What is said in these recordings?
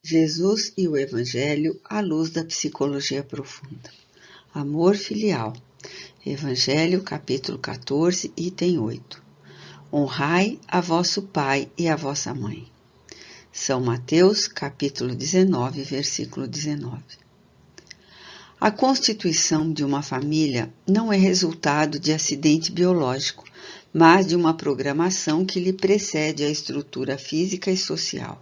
Jesus e o Evangelho à luz da psicologia profunda. Amor filial. Evangelho, capítulo 14, item 8. Honrai a vosso pai e a vossa mãe. São Mateus, capítulo 19, versículo 19. A constituição de uma família não é resultado de acidente biológico, mas de uma programação que lhe precede a estrutura física e social.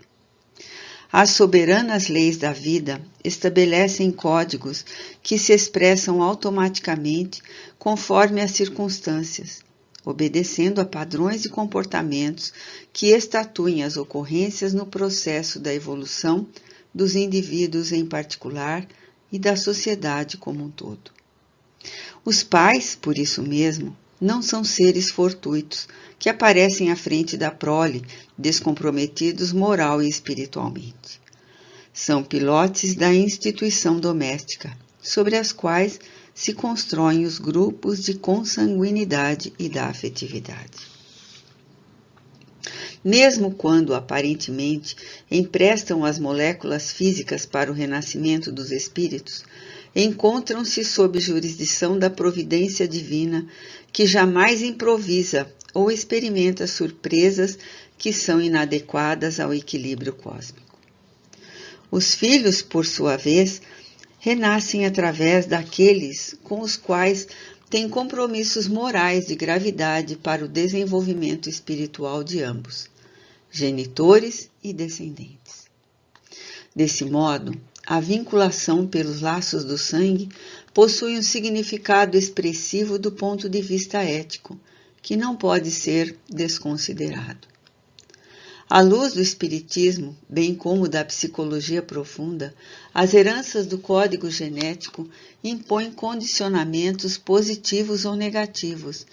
As soberanas leis da vida estabelecem códigos que se expressam automaticamente conforme as circunstâncias, obedecendo a padrões de comportamentos que estatuem as ocorrências no processo da evolução dos indivíduos em particular e da sociedade como um todo. Os pais, por isso mesmo, não são seres fortuitos que aparecem à frente da prole, descomprometidos moral e espiritualmente. São pilotes da instituição doméstica, sobre as quais se constroem os grupos de consanguinidade e da afetividade. Mesmo quando, aparentemente, emprestam as moléculas físicas para o renascimento dos espíritos, encontram-se sob jurisdição da providência divina, que jamais improvisa ou experimenta surpresas que são inadequadas ao equilíbrio cósmico. Os filhos, por sua vez, renascem através daqueles com os quais têm compromissos morais de gravidade para o desenvolvimento espiritual de ambos, genitores e descendentes. Desse modo, a vinculação pelos laços do sangue possui um significado expressivo do ponto de vista ético, que não pode ser desconsiderado. À luz do espiritismo, bem como da psicologia profunda, as heranças do código genético impõem condicionamentos positivos ou negativos,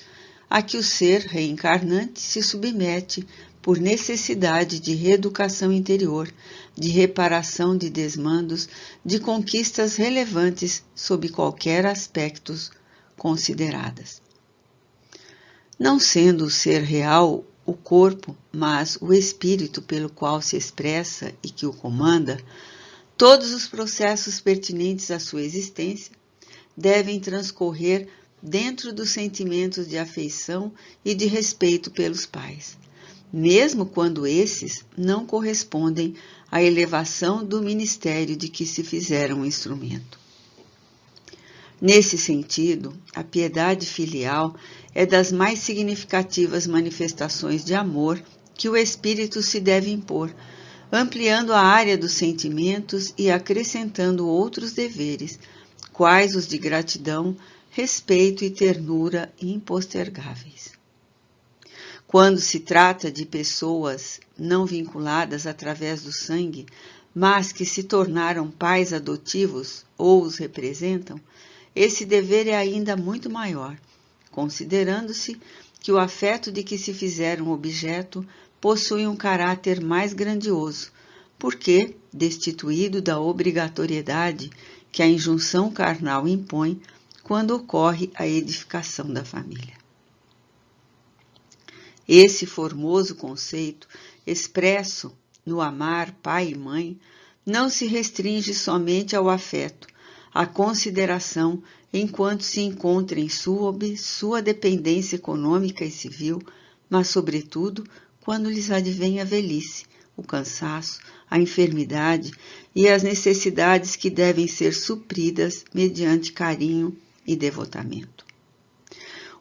a que o ser reencarnante se submete por necessidade de reeducação interior, de reparação de desmandos, de conquistas relevantes sob qualquer aspecto consideradas. Não sendo o ser real o corpo, mas o espírito pelo qual se expressa e que o comanda, todos os processos pertinentes à sua existência devem transcorrer dentro dos sentimentos de afeição e de respeito pelos pais, mesmo quando esses não correspondem à elevação do ministério de que se fizeram um instrumento. Nesse sentido, a piedade filial é das mais significativas manifestações de amor que o espírito se deve impor, ampliando a área dos sentimentos e acrescentando outros deveres, quais os de gratidão, respeito e ternura impostergáveis. Quando se trata de pessoas não vinculadas através do sangue, mas que se tornaram pais adotivos ou os representam, esse dever é ainda muito maior, considerando-se que o afeto de que se fizeram objeto possui um caráter mais grandioso, porque, destituído da obrigatoriedade que a injunção carnal impõe quando ocorre a edificação da família. Esse formoso conceito, expresso no amar pai e mãe, não se restringe somente ao afeto, à consideração enquanto se encontra sob sua dependência econômica e civil, mas, sobretudo, quando lhes advém a velhice, o cansaço, a enfermidade e as necessidades que devem ser supridas mediante carinho e devotamento.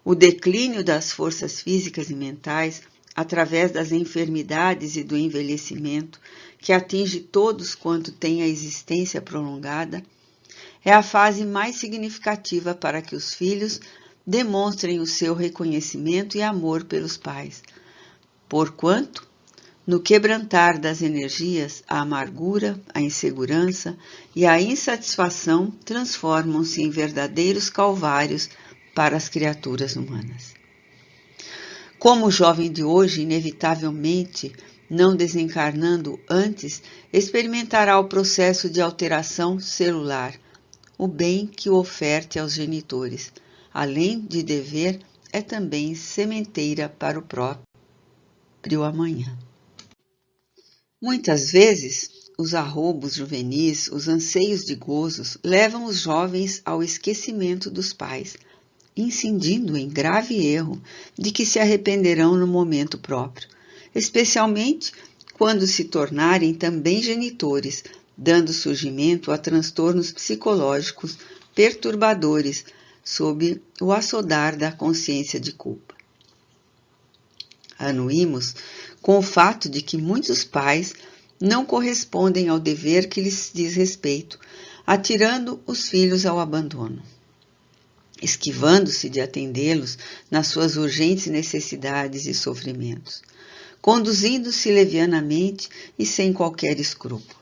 O declínio das forças físicas e mentais, através das enfermidades e do envelhecimento, que atinge todos quanto têm a existência prolongada, é a fase mais significativa para que os filhos demonstrem o seu reconhecimento e amor pelos pais, porquanto, no quebrantar das energias, a amargura, a insegurança e a insatisfação transformam-se em verdadeiros calvários para as criaturas humanas. Como o jovem de hoje, inevitavelmente, não desencarnando antes, experimentará o processo de alteração celular, o bem que o oferte aos genitores, além de dever, é também sementeira para o próprio amanhã. Muitas vezes, os arroubos juvenis, os anseios de gozos, levam os jovens ao esquecimento dos pais, incidindo em grave erro de que se arrependerão no momento próprio, especialmente quando se tornarem também genitores, dando surgimento a transtornos psicológicos perturbadores sob o açodar da consciência de culpa. Anuímos com o fato de que muitos pais não correspondem ao dever que lhes diz respeito, atirando os filhos ao abandono, esquivando-se de atendê-los nas suas urgentes necessidades e sofrimentos, conduzindo-se levianamente e sem qualquer escrúpulo.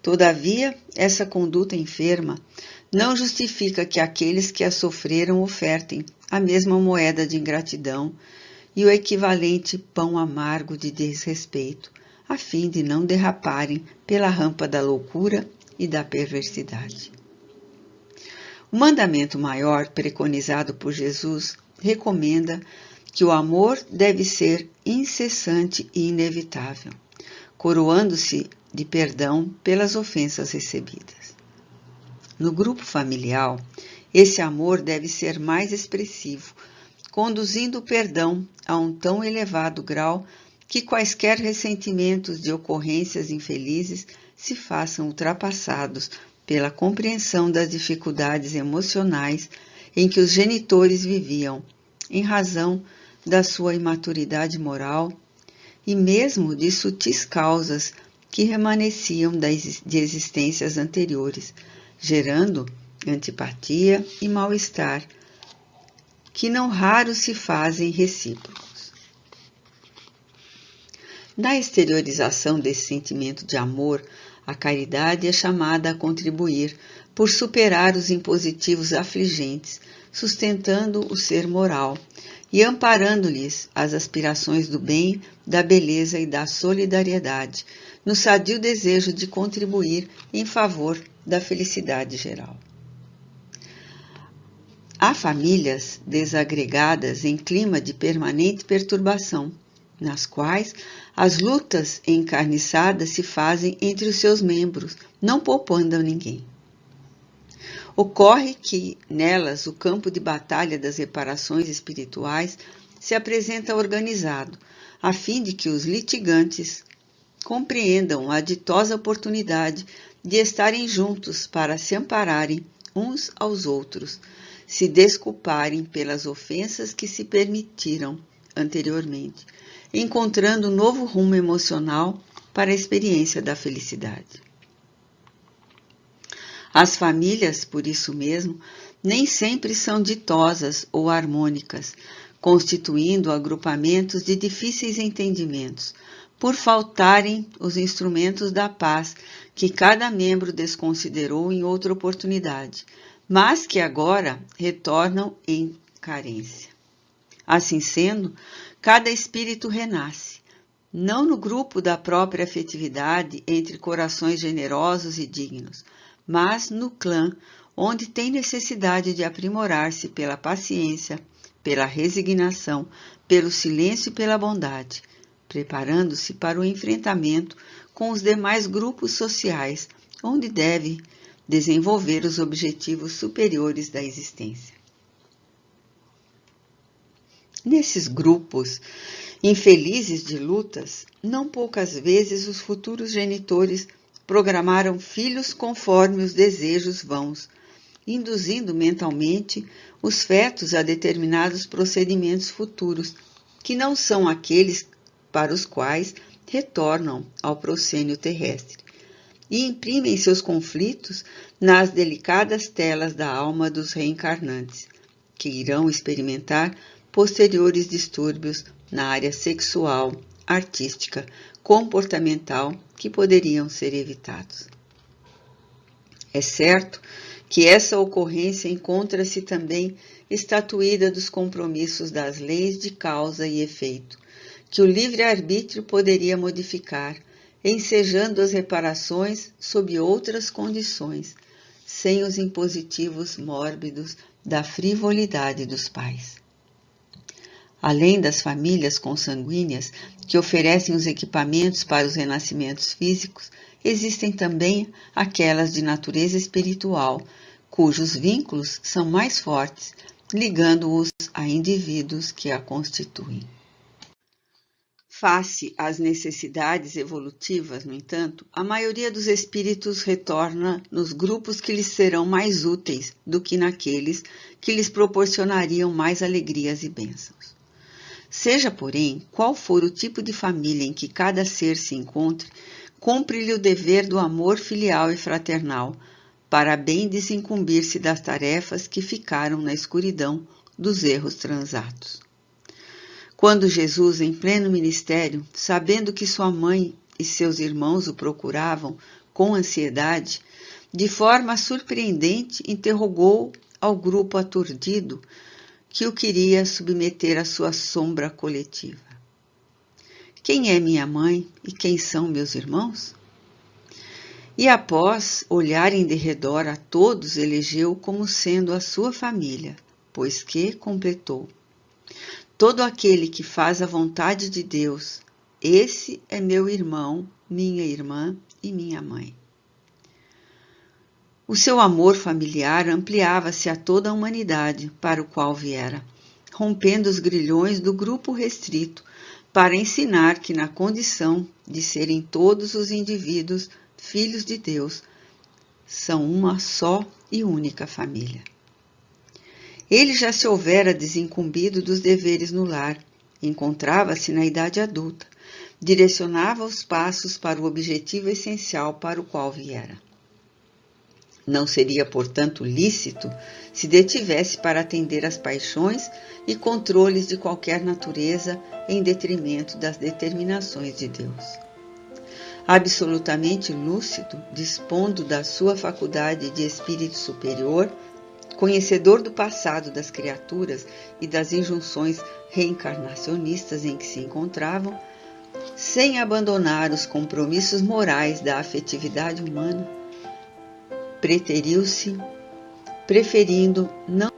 Todavia, essa conduta enferma não justifica que aqueles que a sofreram ofertem a mesma moeda de ingratidão e o equivalente pão amargo de desrespeito, a fim de não derraparem pela rampa da loucura e da perversidade. O mandamento maior preconizado por Jesus recomenda que o amor deve ser incessante e inevitável, coroando-se de perdão pelas ofensas recebidas. No grupo familiar, esse amor deve ser mais expressivo, conduzindo o perdão a um tão elevado grau que quaisquer ressentimentos de ocorrências infelizes se façam ultrapassados pela compreensão das dificuldades emocionais em que os genitores viviam, em razão da sua imaturidade moral e mesmo de sutis causas que remanesciam de existências anteriores, gerando antipatia e mal-estar, que não raro se fazem recíprocos. Na exteriorização desse sentimento de amor, a caridade é chamada a contribuir por superar os impositivos afligentes, sustentando o ser moral e amparando-lhes as aspirações do bem, da beleza e da solidariedade, no sadio desejo de contribuir em favor da felicidade geral. Há famílias desagregadas em clima de permanente perturbação, nas quais as lutas encarniçadas se fazem entre os seus membros, não poupando a ninguém. Ocorre que, nelas, o campo de batalha das reparações espirituais se apresenta organizado, a fim de que os litigantes compreendam a ditosa oportunidade de estarem juntos para se ampararem uns aos outros, se desculparem pelas ofensas que se permitiram anteriormente, encontrando um novo rumo emocional para a experiência da felicidade. As famílias, por isso mesmo, nem sempre são ditosas ou harmônicas, constituindo agrupamentos de difíceis entendimentos, por faltarem os instrumentos da paz que cada membro desconsiderou em outra oportunidade, mas que agora retornam em carência. Assim sendo, cada espírito renasce, não no grupo da própria afetividade entre corações generosos e dignos, mas no clã, onde tem necessidade de aprimorar-se pela paciência, pela resignação, pelo silêncio e pela bondade, preparando-se para o enfrentamento com os demais grupos sociais, onde deve desenvolver os objetivos superiores da existência. Nesses grupos infelizes de lutas, não poucas vezes os futuros genitores programaram filhos conforme os desejos vãos, induzindo mentalmente os fetos a determinados procedimentos futuros, que não são aqueles para os quais retornam ao proscênio terrestre, e imprimem seus conflitos nas delicadas telas da alma dos reencarnantes, que irão experimentar posteriores distúrbios na área sexual, artística, comportamental que poderiam ser evitados. É certo que essa ocorrência encontra-se também estatuída dos compromissos das leis de causa e efeito, que o livre-arbítrio poderia modificar, ensejando as reparações sob outras condições, sem os impositivos mórbidos da frivolidade dos pais. Além das famílias consanguíneas, que oferecem os equipamentos para os renascimentos físicos, existem também aquelas de natureza espiritual, cujos vínculos são mais fortes, ligando-os a indivíduos que a constituem. Face às necessidades evolutivas, no entanto, a maioria dos espíritos retorna nos grupos que lhes serão mais úteis do que naqueles que lhes proporcionariam mais alegrias e bênçãos. Seja, porém, qual for o tipo de família em que cada ser se encontre, cumpre-lhe o dever do amor filial e fraternal, para bem desincumbir-se das tarefas que ficaram na escuridão dos erros transatos. Quando Jesus, em pleno ministério, sabendo que sua mãe e seus irmãos o procuravam com ansiedade, de forma surpreendente interrogou ao grupo aturdido que o queria submeter à sua sombra coletiva. Quem é minha mãe e quem são meus irmãos? E após olhar em derredor a todos, elegeu como sendo a sua família, pois que, completou, todo aquele que faz a vontade de Deus, esse é meu irmão, minha irmã e minha mãe. O seu amor familiar ampliava-se a toda a humanidade para o qual viera, rompendo os grilhões do grupo restrito, para ensinar que, na condição de serem todos os indivíduos filhos de Deus, são uma só e única família. Ele já se houvera desincumbido dos deveres no lar, encontrava-se na idade adulta, direcionava os passos para o objetivo essencial para o qual viera. Não seria, portanto, lícito se detivesse para atender às paixões e controles de qualquer natureza em detrimento das determinações de Deus. Absolutamente lúcido, dispondo da sua faculdade de espírito superior, conhecedor do passado das criaturas e das injunções reencarnacionistas em que se encontravam, sem abandonar os compromissos morais da afetividade humana, preteriu-se, preferindo não